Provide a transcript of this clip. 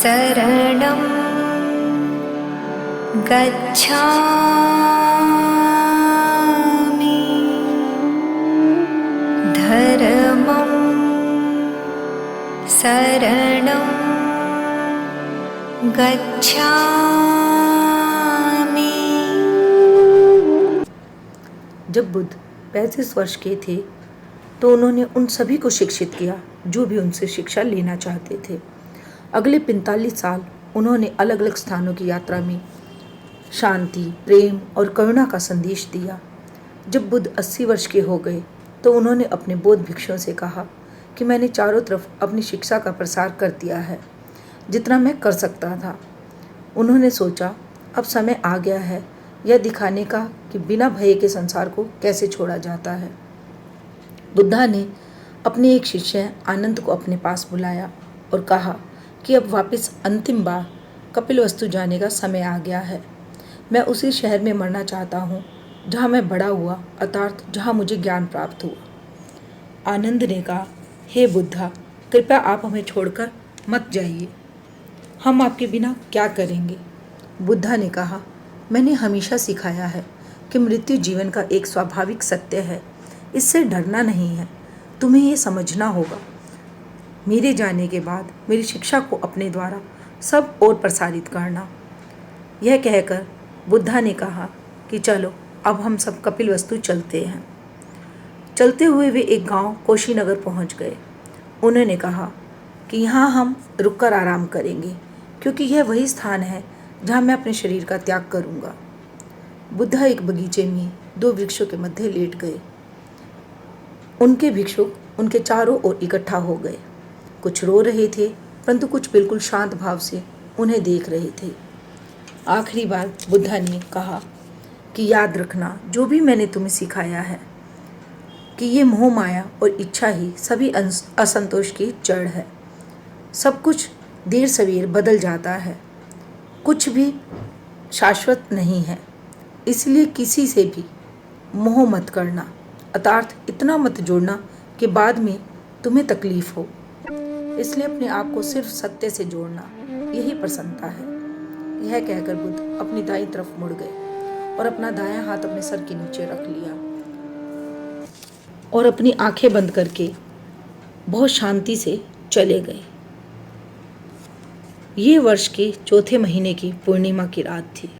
शरणं गच्छामि धर्मं शरणं गच्छामि। जब बुद्ध 35 वर्ष के थे तो उन्होंने उन सभी को शिक्षित किया जो भी उनसे शिक्षा लेना चाहते थे। अगले 45 साल उन्होंने अलग अलग स्थानों की यात्रा में शांति, प्रेम और करुणा का संदेश दिया। जब बुद्ध 80 वर्ष के हो गए तो उन्होंने अपने बौद्ध भिक्षुओं से कहा कि मैंने चारों तरफ अपनी शिक्षा का प्रसार कर दिया है, जितना मैं कर सकता था। उन्होंने सोचा अब समय आ गया है यह दिखाने का कि बिना भय के संसार को कैसे छोड़ा जाता है। बुद्धा ने अपने एक शिष्य आनंद को अपने पास बुलाया और कहा कि अब वापस अंतिम बार कपिलवस्तु जाने का समय आ गया है। मैं उसी शहर में मरना चाहता हूँ जहाँ मैं बड़ा हुआ, अर्थात जहाँ मुझे ज्ञान प्राप्त हुआ। आनंद ने कहा, हे बुद्धा, कृपया आप हमें छोड़कर मत जाइए, हम आपके बिना क्या करेंगे। बुद्धा ने कहा, मैंने हमेशा सिखाया है कि मृत्यु जीवन का एक स्वाभाविक सत्य है, इससे डरना नहीं है, तुम्हें ये समझना होगा। मेरे जाने के बाद मेरी शिक्षा को अपने द्वारा सब और प्रसारित करना। यह कहकर बुद्धा ने कहा कि चलो अब हम सब कपिलवस्तु चलते हैं। चलते हुए वे एक गांव कोशीनगर पहुंच गए। उन्होंने कहा कि यहाँ हम रुककर आराम करेंगे क्योंकि यह वही स्थान है जहाँ मैं अपने शरीर का त्याग करूँगा। बुद्धा एक बगीचे में 2 वृक्षों के मध्य लेट गए। उनके भिक्षुक उनके चारों ओर इकट्ठा हो गए। कुछ रो रहे थे परंतु कुछ बिल्कुल शांत भाव से उन्हें देख रहे थे। आखिरी बार बुद्धा ने कहा कि याद रखना, जो भी मैंने तुम्हें सिखाया है कि ये मोह माया और इच्छा ही सभी असंतोष की जड़ है। सब कुछ देर सवेर बदल जाता है, कुछ भी शाश्वत नहीं है, इसलिए किसी से भी मोह मत करना, अर्थात इतना मत जोड़ना कि बाद में तुम्हें तकलीफ हो। इसलिए अपने आप को सिर्फ सत्य से जोड़ना, यही प्रसन्नता है। यह कहकर बुद्ध अपनी दाईं तरफ मुड़ गए और अपना दायां हाथ अपने सर के नीचे रख लिया और अपनी आंखें बंद करके बहुत शांति से चले गए। ये वर्ष के चौथे महीने की पूर्णिमा की रात थी।